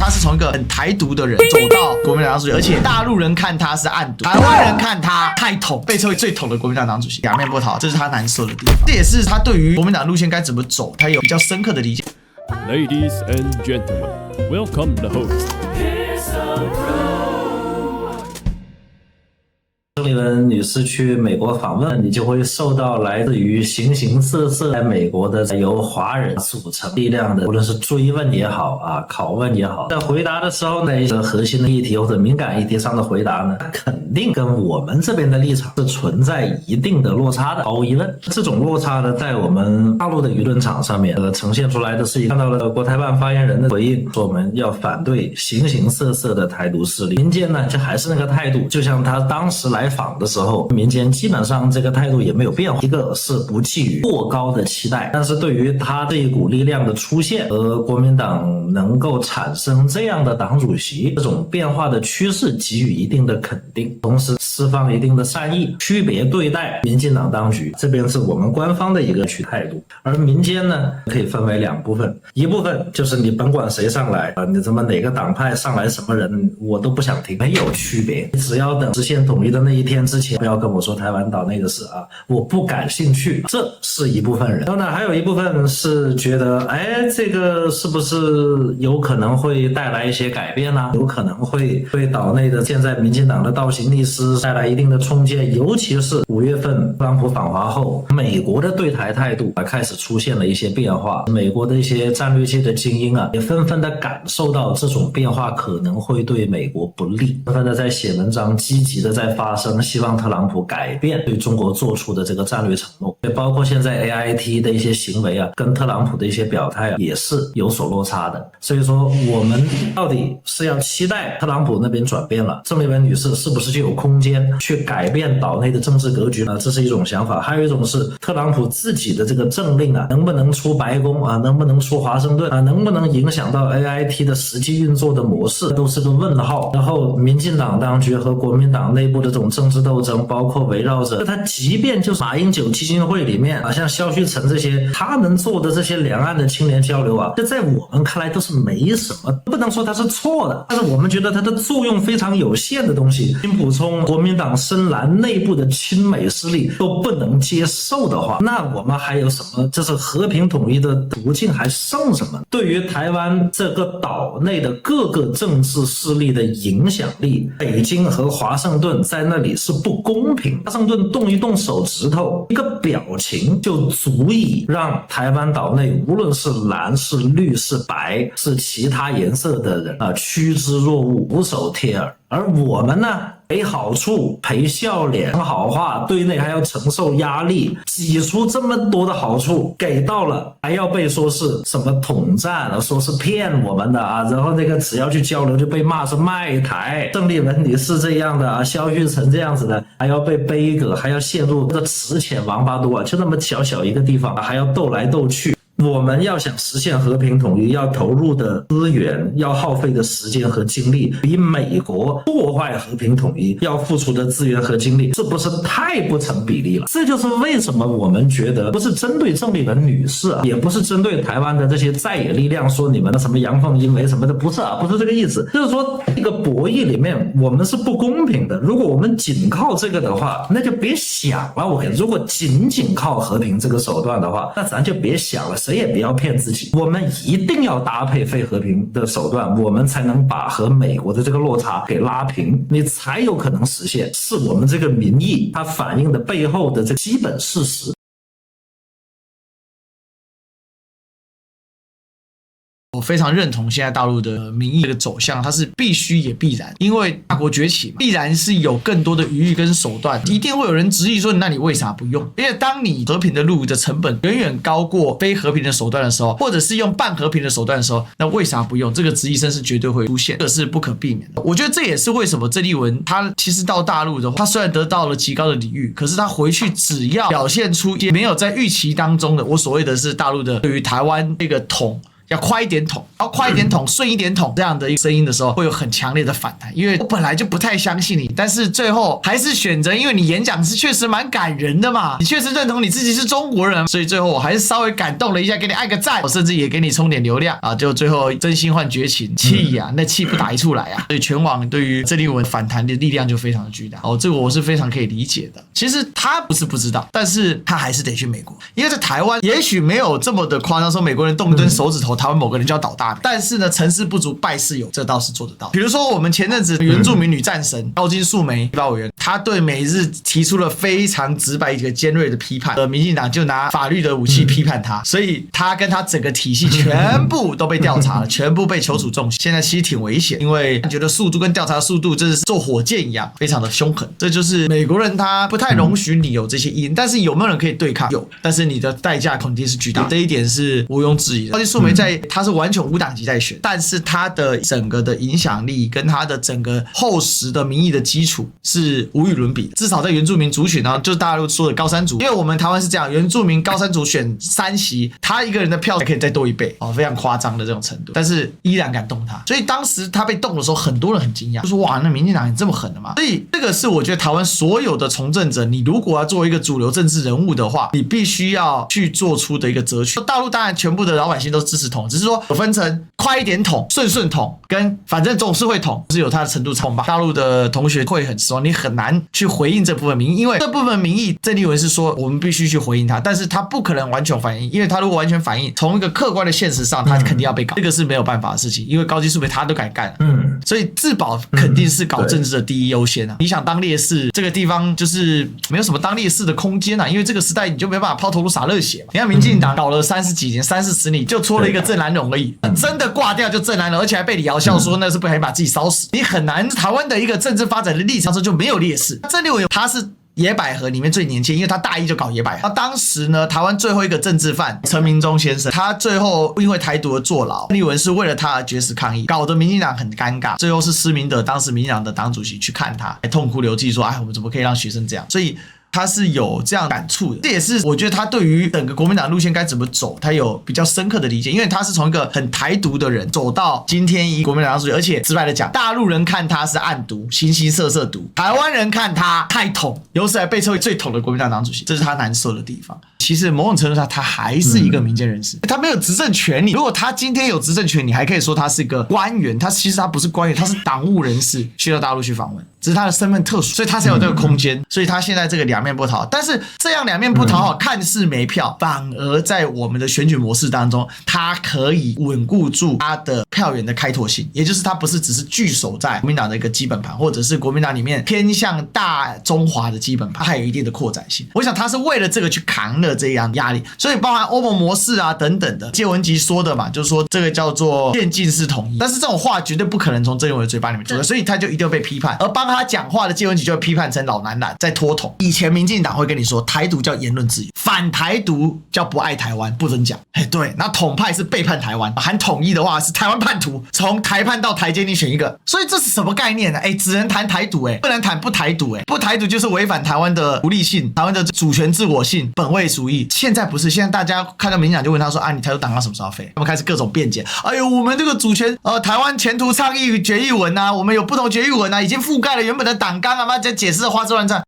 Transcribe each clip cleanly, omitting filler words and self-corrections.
他是從一個很台獨的人走到國民黨黨主席，而且大陸人看他是暗獨，台灣人看他太統，被稱為最統的國民黨黨主席，兩面不討，這是他難受的地方。這也是他對於國民黨路線該怎麼走，他有比較深刻的理解。Ladies and gentlemen, welcome the host. 郑丽文女士去美國訪問，你就會受到來自於形形色色在美國的由華人組成力量的，無論是追問也好啊，拷問也好，在回答的時候呢，一個核心的議題或者敏感議題上的回答呢，肯定跟我們這邊的立場是存在一定的落差的，毫無疑問。這種落差呢，在我們大陸的輿論場上面呈現出來的是看到了國台辦發言人的回應，說我們要反對形形色色的台獨勢力。民間呢，就還是那個態度，就像他當時來訪的時候，民間基本上這個態度也沒有變化。一個是不寄予過高的期待，但是對於他這一股力量的出現和國民黨能夠產生這樣的黨主席這種變化的趨勢給予一定的肯定，同時釋放一定的善意，區別對待民進黨當局。這邊是我們官方的一個態度，而民間呢，可以分為兩部分，一部分就是你甭管誰上來啊，你怎麼哪個黨派上來什麼人，我都不想聽，沒有區別，只要等實現統一的那一天之前，不要跟我說台灣島內的事啊，我不感興趣。這是一部分人。然後呢，還有一部分是覺得，哎，這個是不是有可能會帶來一些改變呢？有可能會對島內的現在民進黨的倒行逆施帶來一定的衝擊，尤其是5月份特朗普訪華後，美國的對台態度開始出現了一些變化，美國的一些戰略界的精英啊，也紛紛的感受到這種變化可能會對美國不利，紛紛的在寫文章，積極的在發聲，希望特朗普改變對中國做出的這個戰略承諾，也包括現在 AIT 的一些行為啊，跟特朗普的一些表態啊，也是有所落差的。所以說，我們到底是要期待特朗普那邊轉變了，鄭麗文女士是不是就有空間去改變島內的政治格局呢？這是一種想法。還有一種是特朗普自己的這個政令啊，能不能出白宮啊，能不能出華盛頓啊，能不能影響到 AIT 的實際運作的模式，都是個問號。然後民進黨當局和國民黨內部的這種政治鬥爭，包括圍繞着他，即便就是馬英九基金會裡面啊，像蕭旭岑這些他們做的這些兩岸的青年交流啊，這在我們看來都是沒什麼，不能說它是錯的，但是我們覺得它的作用非常有限的東西，新補充國民黨深藍內部的親美勢力都不能接受的話，那我們還有什麼？這是和平統一的途徑還剩什麼？對於台灣這個島內的各個政治勢力的影響力，北京和華盛頓在那裡是不公平。華盛頓動一動手指頭，一個表情就足以讓台灣島內無論是藍是綠是白是其他顏色的人啊趨之若鶩，俯首帖耳。而我們呢，給好處賠笑臉，講好話，對內還要承受壓力，擠出這麼多的好處給到了，還要被說是什麼統戰，說是騙我們的啊，然後那個只要去交流就被罵是賣台，鄭麗文你是這樣的啊，蕭旭岑這樣子的，還要被杯葛，還要陷入這個池淺王八多啊，就那麼小小一個地方，還要鬥來鬥去。我們要想實現和平統一，要投入的資源，要耗費的時間和精力，比美國破壞和平統一要付出的資源和精力，這不是太不成比例了？這就是為什麼我們覺得不是針對鄭麗文女士啊，也不是針對台灣的這些在野力量說你們的什麼陽奉陰違什麼的，不是啊，不是這個意思。就是說這個博弈裡面我們是不公平的。如果我們僅靠這個的話，那就別想了。我跟你說，如果僅靠和平這個手段的話，那咱就別想了。誰也不要騙自己，我們一定要搭配非和平的手段，我們才能把和美國的這個落差給拉平，你才有可能實現是我們這個民意它反映的背後的這個基本事實。我非常認同現在大陸的民意的走向，它是必須也必然，因為大國崛起嘛，必然是有更多的餘裕跟手段，一定會有人質疑說，那你為啥不用？因為當你和平的路的成本遠遠高過非和平的手段的時候，或者是用半和平的手段的時候，那為啥不用？這個質疑聲是絕對會出現，這是不可避免的。我覺得這也是為什麼鄭麗文他其實到大陸的話，他雖然得到了極高的禮遇，可是他回去只要表現出也沒有在預期當中的，我所謂的是大陸的對於台灣這個統要快一點捅，然後快一點捅，順一點捅這樣的一個聲音的時候，會有很強烈的反彈。因為我本來就不太相信你，但是最後還是選擇，因為你演講是確實蠻感人的嘛，你確實認同你自己是中國人，所以最後我還是稍微感動了一下，給你按個讚，我甚至也給你充點流量啊，就最後真心換絕情，氣呀，那氣不打一處來啊，所以全網對於鄭麗文反彈的力量就非常的巨大。這個我是非常可以理解的。其實他不是不知道，但是他還是得去美國，因為在台灣也許沒有這麼的誇張，說美國人動一根手指頭，台灣某個人就要倒大。但是呢，成事不足敗事有，這倒是做得到。比如說我們前陣子原住民女戰神高金素梅立法委員，她對美日提出了非常直白一個尖銳的批判，民進黨就拿法律的武器批判她，所以她跟她整個體系全部都被調查了，全部被求處重刑。現在其實挺危險，因為覺得速度跟調查速度真是坐火箭一樣，非常的凶狠。這就是美國人他不太容許你有這些因，但是有没有人可以對抗？有，但是你的代價肯定是巨大，這一點是毋庸置疑的。高金素梅她是完全無黨籍在選，但是她的整個的影響力跟她的整個厚實的民意的基礎是無與倫比的。至少在原住民族群呢，就是大陸說的高山族，因為我們台灣是這樣，原住民高山族選3席，他一個人的票還可以再多1倍，非常誇張的這種程度，但是依然敢動他。所以當時他被動的時候，很多人很驚訝，就說哇，那民進黨你這麼狠的嗎？所以這個是我覺得台灣所有的從政者，你如果要做一個主流政治人物的話，你必須要去做出的一個擇取。大陸當然全部的老百姓都支持捅，只是說有分成快一點捅、順捅，跟反正總是會捅，是有它的程度差吧。大陸的同學會很失望，你很難去回應這部分民意，因為這部分民意鄭麗文是說我們必須去回應他，但是他不可能完全反應，因為他如果完全反應，從一個客觀的現實上，他肯定要被搞，這個是沒有辦法的事情，因為高金素梅他都敢幹，所以自保肯定是搞政治的第一優先啊。你想當烈士，這個地方就是沒有什麼當烈士的空間啊，因為這個時代你就沒辦法拋頭顱灑熱血嘛。你看民進黨搞了30幾年、30年，就戳了一個鄭南榕而已，真的掛掉就鄭南榕，而且還被李敖笑說那是不小心把自己燒死。你很難，台灣的一個政治發展的歷程上就沒有烈士。鄭麗文他是野百合裡面最年輕，因為他大一就搞野百合。當時呢，台灣最後一個政治犯陳明忠先生，他最後因為台獨而坐牢，鄭麗文是為了他而絕食抗議，搞得民進黨很尷尬。最後是施明德，當時民進黨的黨主席去看他，還痛哭流涕說：“哎，我們怎麼可以讓學生這樣？”所以他是有這樣感觸的，這也是我覺得他對於整個國民黨路線該怎麼走，他有比較深刻的理解，因為他是從一個很台獨的人走到今天一國民黨黨主席，而且直白的講，大陸人看他是暗獨、形形色色獨，台灣人看他太統，有史以來被稱為最統的國民黨黨主席，這是他難受的地方。其實某種程度上，他還是一個民間人士，他沒有執政權利。如果他今天有執政權，你還可以說他是一個官員，他其實他不是官員，他是黨務人士，去到大陸去訪問，只是他的身份特殊，所以他才有這個空間。所以他現在這個兩面不討好，但是這樣兩面不討好，看似沒票，反而在我們的選舉模式當中，他可以穩固住他的票源的開拓性，也就是他不是只是聚守在國民黨的一個基本盤，或者是國民黨裡面偏向大中華的基本盤，他還有一定的擴展性。我想他是為了這個去扛了這樣壓力，所以包含歐盟模式啊等等的，謝文吉說的嘛，就是說這個叫做漸進式統一，但是這種話絕對不可能從鄭麗文的嘴巴裡面出來，所以他就一定要被批判，而幫他講話的謝文吉就會批判成老男人在拖統。以前民進黨會跟你說台獨叫言論自由，反台獨叫不愛台灣，不准講。對，那統派是背叛台灣，喊統一的話是台灣叛徒，從台叛到台階你選一個，所以這是什麼概念呢？只能談台獨，不能談不台獨，不台獨就是違反台灣的獨立性，台灣的主權自我性，本位主義。現在不是，現在大家看到民進黨就問他說啊，你台獨黨到什麼時候廢？他們開始各種辯解，哎呦，我們這個主權台灣前途倡議決議文啊，我們有不同決議文啊，已經覆蓋了原本的黨綱啊，媽這解釋的花枝亂顫。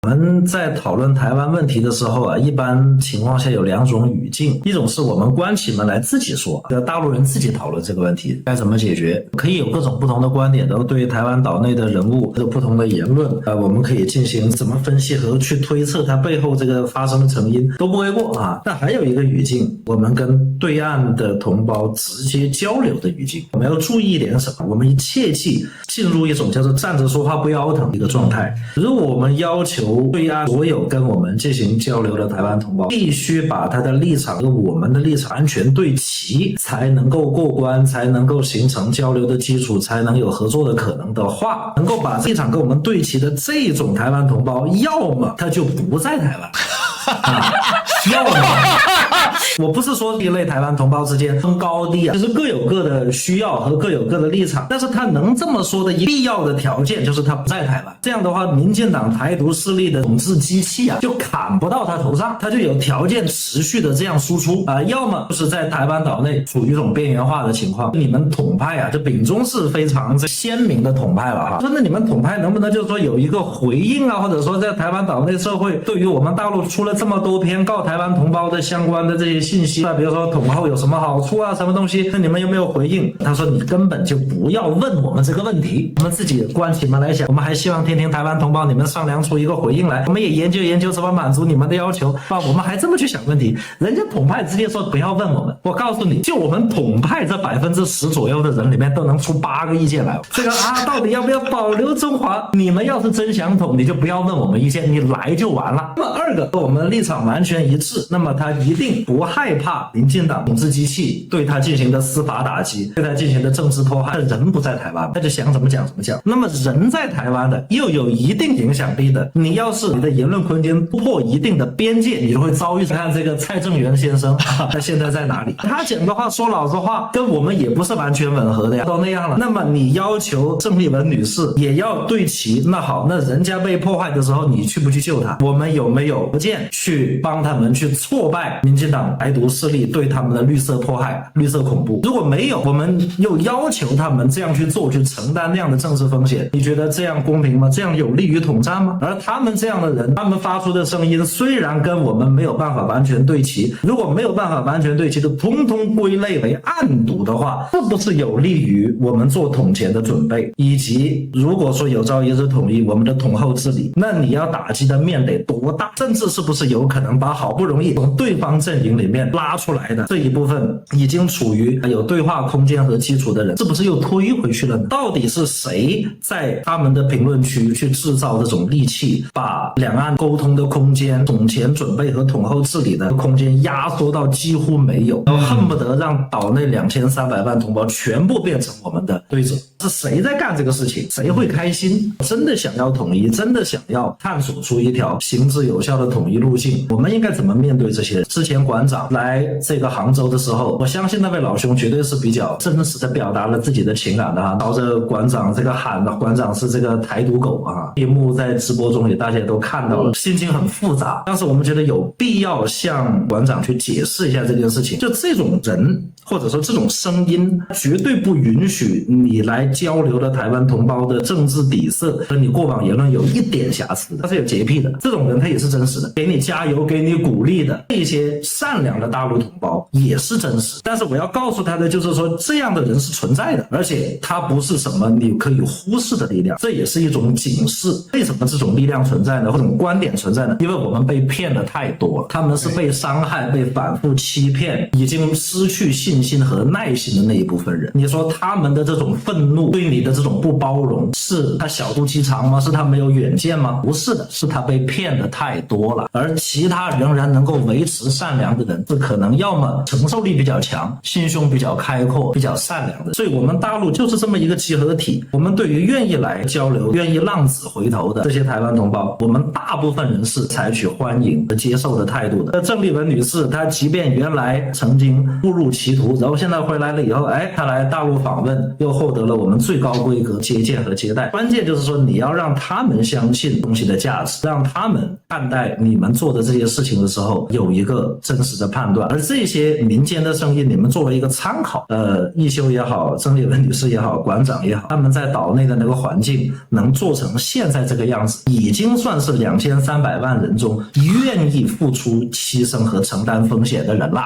我們在討論台灣問題的時候啊，一般情況下有2種語境，一種是我們關起門來自己說，大陸人自己討論這個問題該怎麼解決，可以有各種不同的觀點，都對台灣島內的人物有不同的言論，我們可以進行怎麼分析和去推測它背後這個發生的成因都不為過啊。但還有一個語境，我們跟對岸的同胞直接交流的語境，我們要注意一點什麼？我們切記進入一種叫做站着說話不腰疼的一個狀態。如果我們要求對岸所有跟我們進行交流的台灣同胞必須把他的立場跟我們的立場完全對齊，才能夠過關，才能夠形成交流的基礎，才能有合作的可能的話，能夠把立場跟我們对齊的這種台灣同胞，要麼他就不在台灣我不是說一類台灣同胞之間分高低啊，就是各有各的需要和各有各的立场，但是他能這麼說的必要的条件就是他不在台灣，這樣的話民進黨台獨勢力的統治機器啊就砍不到他頭上，他就有條件持續的這樣輸出啊，要麼就是在台灣島內處於一種邊緣化的情況，你們統派啊，這丙中是非常鮮明的統派了哈。說那你們統派能不能就是說有一個回應啊，或者說在台灣島內社會對於我們大陸出了這麼多篇告台灣同胞的相關的這些信息啊，比如說統後有什麼好處啊，什麼東西，那你們有沒有回應？他說你根本就不要問我們這個問題，我們自己關起門來想，我們還希望听听台灣同胞你們商量出一個回應來，我們也研究研究怎麼滿足你們的要求啊，我們還這麼去想問題，人家統派直接說不要問我們，我告訴你，就我們統派這10%左右的人裡面都能出8個意見來，這個啊到底要不要保留中華？你們要是真想統，你就不要問我們意見，你來就完了。那麼二個，我们立场完全一致，那麼他一定不害怕民進黨統治機器對他進行的司法打擊，對他進行的政治迫害。人不在台灣，他就想怎麼講怎麼講。那麼人在台灣的又有一定影響力的，你要是你的言論空間突破一定的邊界，你就會遭遇看這個蔡正元先生他現在在哪裡？他講的話說老實話跟我們也不是完全吻合的呀，都那樣了。那麼你要求鄭麗文女士也要對齊，那好，那人家被迫害的時候你去不去救他？我們有沒有不見去幫他們去挫敗民進黨台獨勢力對他們的綠色迫害、綠色恐怖？如果沒有，我們又要求他們這樣去做，去承擔那樣的政治風險，你覺得這樣公平嗎？這樣有利於統戰嗎？而他們這樣的人，他們發出的聲音雖然跟我們沒有辦法完全對齊，如果沒有辦法完全對齊的通通歸類為暗獨的話，是不是有利於我們做統前的準備？以及如果說有朝一日統一我們的統後治理，那你要打擊的面得多大？甚至是不是有可能把好不容易從對方陣營裡面拉出來的這一部分已經處於有對話空間和基礎的人，是不是又推回去了呢？到底是誰在他們的評論區去制造這種戾氣，把兩岸溝通的空間、統前準備和統後治理的空間壓縮到幾乎沒有，都恨不得讓島內2300萬同胞全部變成我們的對手？是誰在幹這個事情？誰會開心？真的想要統一，真的想要探索出一條行之有效的統一路徑，我們應該怎麼面對這些人？之前館長來這個杭州的時候，我相信那位老兄絕對是比較真實的表達了自己的情感的哈，朝着館長這個喊的，館長是這個台獨狗啊，一幕在直播中也大家都看到了，心情很複雜。但是我們覺得有必要向館長去解釋一下這件事情，就這種人或者說這種聲音絕對不允許你來交流的台灣同胞的政治底色和你過往言論有一點瑕疵的，他是有潔癖的，這種人他也是真實的，給你加油給你鼓勵的這些善良的大陸同胞也是真實。但是我要告訴他的就是說，這樣的人是存在的，而且他不是什麼你可以忽視的力量，這也是一種警示。為什麼這種力量存在呢？或者觀點存在呢？因為我們被騙的太多了，他們是被傷害、被反覆欺騙，已經失去信心和耐心的那一部分人。你說他們的這種憤怒，對你的這種不包容，是他小肚雞腸嗎？是他沒有遠見嗎？不是的，是他被騙的太多了。而其他仍然能夠維持善良的人，是可能要麼承受力比較強，心胸比較開闊，比較善良的。所以我們大陸就是這麼一個集合體。我們對於願意來交流、願意浪子回頭的這些台灣同胞，我們大部分人是採取歡迎和接受的態度的。鄭麗文女士，她即便原來曾經誤入歧途，然後現在回來了以後，她來大陸訪問，又獲得了我們最高規格接見和接待。關鍵就是說，你要讓他們相信東西的價值，讓他們看待你們做的這些事情的時候有一個真實的判斷。而這些民間的聲音，你們作為一個參考，一休也好，鄭麗文女士也好，館長也好，他們在島內的那個環境能做成現在這個樣子，已經算是2300萬人中願意付出犧牲和承擔風險的人了。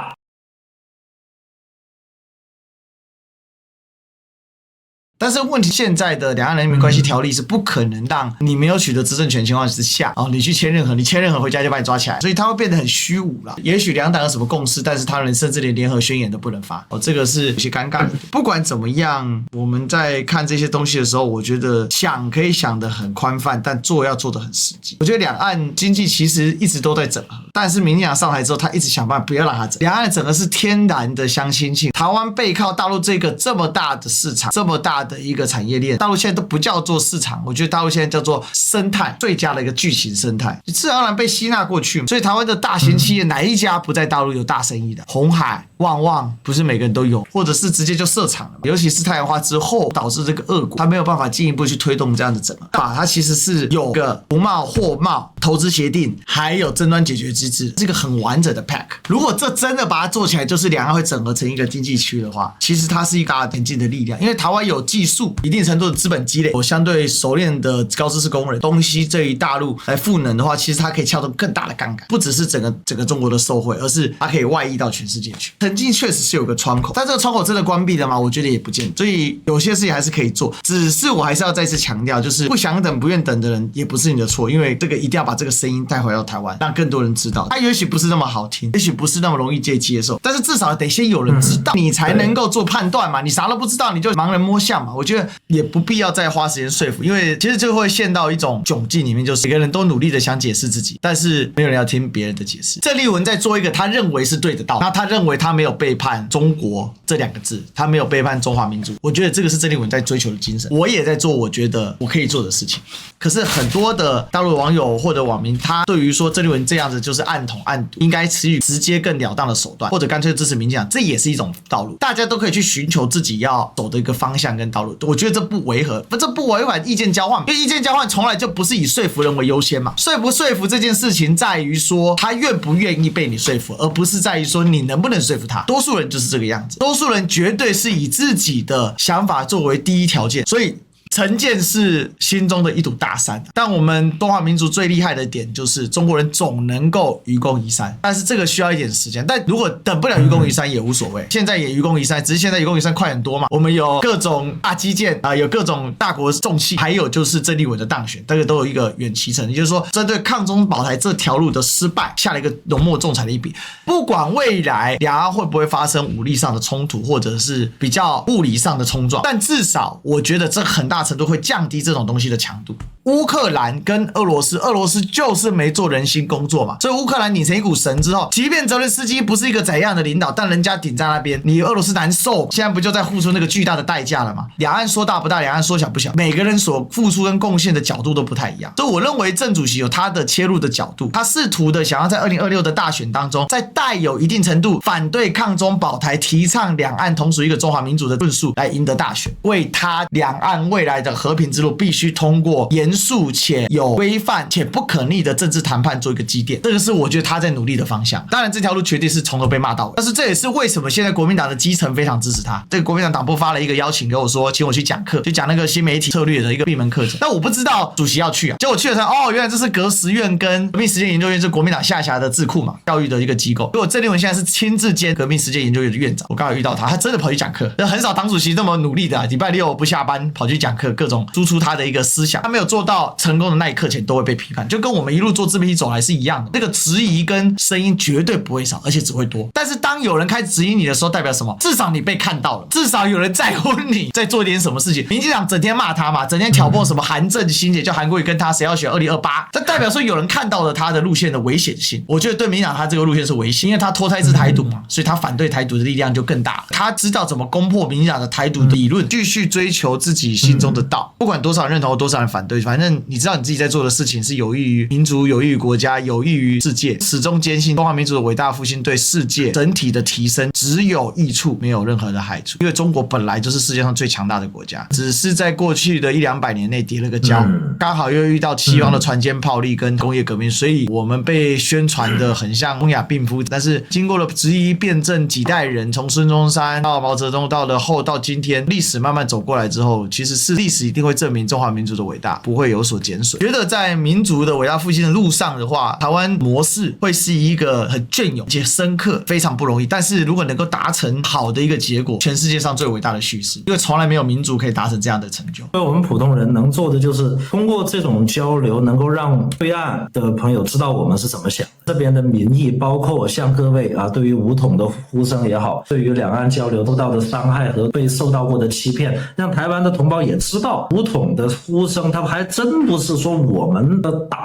但是問題，現在的兩岸人民關係條例是不可能讓你沒有取得執政權情況之下，你去簽任何，你簽任何回家就把你抓起來，所以它會變得很虛無了。也許兩黨有什麼共識，但是他們甚至連聯合宣言都不能發，這個是有些尷尬的。不管怎麼樣，我們在看這些東西的時候，我覺得想可以想得很寬泛，但做要做得很實際。我覺得兩岸經濟其實一直都在整合，但是民進黨上台之後，他一直想辦法不要讓它整。兩岸整個是天然的相親性，台灣背靠大陸這個這麼大的市場，這麼大的的一個產業鏈，大陸現在都不叫做市場，我覺得大陸現在叫做生態，最佳的一個巨型生態，你自然而然被吸納過去。所以台灣的大型企業哪一家不在大陸有大生意的？鴻海、旺旺不是每個人都有，或者是直接就設廠了。尤其是太陽花之後，導致這個俄國它沒有辦法進一步去推動這樣的整合。它其實是有個服貿、貨貿、投資協定，還有爭端解決機制，這個很完整的 pack。如果這真的把它做起來，就是兩岸會整合成一個經濟區的話，其實它是一個前進的力量。因為台灣有技術、一定程度的資本積累，有相對熟練的高知識工人，東西這一大陸來賦能的話，其實它可以撬動更大的槓桿，不只是整個中國的受惠，而是它可以外溢到全世界去。曾經確實是有個窗口，但這個窗口真的關閉了嗎？我覺得也不見得。所以有些事情還是可以做，只是我還是要再次強調，就是不想等、不願等的人也不是你的錯，因為这個一定要把這個聲音帶回到台灣，讓更多人知道。它也許不是那麼好聽，也許不是那麼容易接受，但是至少得先有人知道，你才能夠做判斷嘛。你啥都不知道，你就盲人摸象嘛。我覺得也不必要再花時間說服，因為其實就會陷到一種窘境裡面，就是每個人都努力的想解釋自己，但是沒有人要聽別人的解釋。鄭麗文在做一個他認為是對的道理，那他認為他沒有背叛中國這兩個字，他沒有背叛中華民族。我覺得這個是鄭麗文在追求的精神，我也在做我覺得我可以做的事情。可是很多的大陸的網友或者網民，他對於說鄭麗文這樣子就是暗統暗讀，應該採取直接更了當的手段，或者乾脆支持民進黨，這也是一種道路。大家都可以去尋求自己要走的一個方向跟道路。我覺得這不違和，這不違反意見交換，因為意見交換從來就不是以說服人為優先嘛。說不說服這件事情在於說他願不願意被你說服，而不是在於說你能不能說服他。多數人就是這個樣子，多數人絕對是以自己的想法作為第一條件，所以成見是心中的一堵大山，但我們中華民族最厲害的點就是中國人總能夠愚公移山，但是這個需要一點時間。但如果等不了愚公移山也無所謂，現在也愚公移山，只是現在愚公移山快很多嘛。我們有各種大基建啊，有各種大國重器，還有就是鄭麗文的當選，這個都有一個遠期程，也就是說針對抗中保台這條路的失敗，下了一個濃墨重彩的一筆。不管未來兩岸會不會發生武力上的衝突，或者是比較物理上的衝撞，但至少我覺得這很大程度會降低這種東西的強度。烏克蘭跟俄羅斯就是沒做人心工作嘛，所以烏克蘭擰成一股神之後，即便澤連斯基不是一個怎樣的領導，但人家頂在那邊，你俄羅斯難受，現在不就在付出那個巨大的代價了嗎？兩岸說大不大，兩岸說小不小，每個人所付出跟貢獻的角度都不太一樣。所以我認為鄭主席有他的切入的角度，他試圖的想要在2026的大選當中，在帶有一定程度反對抗中保台，提倡兩岸同屬一個中華民族的論述來贏得大選，為他兩岸未來的和平之路必須通過嚴肅且有規範且不可逆的政治談判做一個基墊，這個是我覺得他在努力的方向。當然這條路絕對是從頭被罵到尾，但是這也是為什麼現在國民黨的基層非常支持他。這個國民黨黨部發了一個邀請給我說，請我去講課，就講那個新媒體策略的一個閉門課程。但我不知道主席要去啊，結果我去了才原來這是革實院跟革命實踐研究院，是國民黨下轄的智庫嘛，教育的一個機構。結果鄭麗文現在是親自兼革命實踐研究院的院長，我剛好遇到他，他真的跑去講課，很少黨主席這麼努力的禮拜六不下班跑去講課，各種輸出他的一個思想。他沒有做到成功的那一刻前都會被批判，就跟我們一路做自媒體走來是一樣的。那個質疑跟聲音絕對不會少，而且只會多。但是當有人開始質疑你的時候，代表什麼？至少你被看到了，至少有人在乎你在做點什麼事情。民進黨整天罵他嘛，整天挑撥什麼韓正新姐，叫韓國瑜跟他誰要選2028，這代表說有人看到了他的路線的危險性。我覺得對民進黨他這個路線是危險，因為他脫胎自台獨嘛，所以他反對台獨的力量就更大。他知道怎麼攻破民進黨的台獨的理論，繼續追求自己心中的道，不管多少人認同，多少人反對，反正你知道你自己在做的事情是有益於民族、有益於國家、有益於世界，始終堅信中華民族的偉大復興對世界整體的提升只有益處，沒有任何的害處。因為中國本來就是世界上最強大的國家，只是在過去的100-200年內跌了個跤，剛好又遇到西方的船堅炮利跟工業革命，所以我們被宣傳的很像東亞病夫。但是經過了質疑辯證幾代人，從孫中山到毛澤東，到了後到今天，歷史慢慢走過來之後，其實是歷史一定會證明中華民族的偉大，不會有所減損。覺得在民族的偉大復興的路上的話，台灣模式會是一個很雋永且深刻，非常不容易。但是如果能夠達成好的一個結果，全世界上最偉大的敘事，因為從來沒有民族可以達成這樣的成就。所以我們普通人能做的就是通過這種交流，能夠讓對岸的朋友知道我們是怎麼想。這邊的民意，包括像各位对於武統的呼聲也好，對於兩岸交流受到的傷害和被受到過的欺騙，讓台灣的同胞也知道武統的呼聲，它還真不是說我們的黨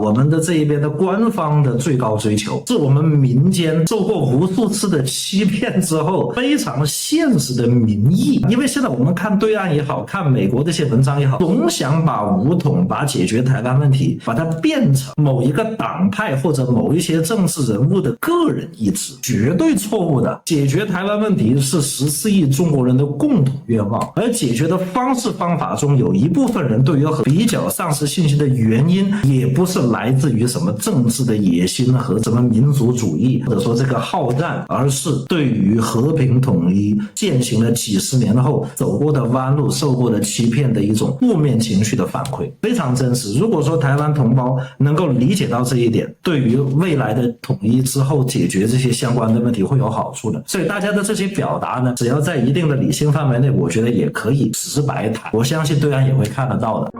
我們的這一邊的官方的最高追求，是我們民間受過無數次的欺騙之後非常現實的民意。因為現在我們看對岸也好，看美國這些文章也好，總想把武統、把解決台灣問題，把它變成某一個黨派或者某一些政治人物的個人意志，絕對錯誤的。解決台灣問題是14億中國人的共同願望，而解決的方式方法中有一部分人對于比較喪失信心的原因，也不是來自於什麼政治的野心和什麼民族主義，或者說這個好戰，而是對於和平統一踐行了幾十年後走過的彎路、受過的欺騙的一種負面情緒的反饋，非常真實。如果說台灣同胞能夠理解到這一點，對於未來的統一之後解決這些相關的問題會有好處的。所以大家的這些表達呢，只要在一定的理性範圍內，我覺得也可以直白談，我相信對岸也會看得到的。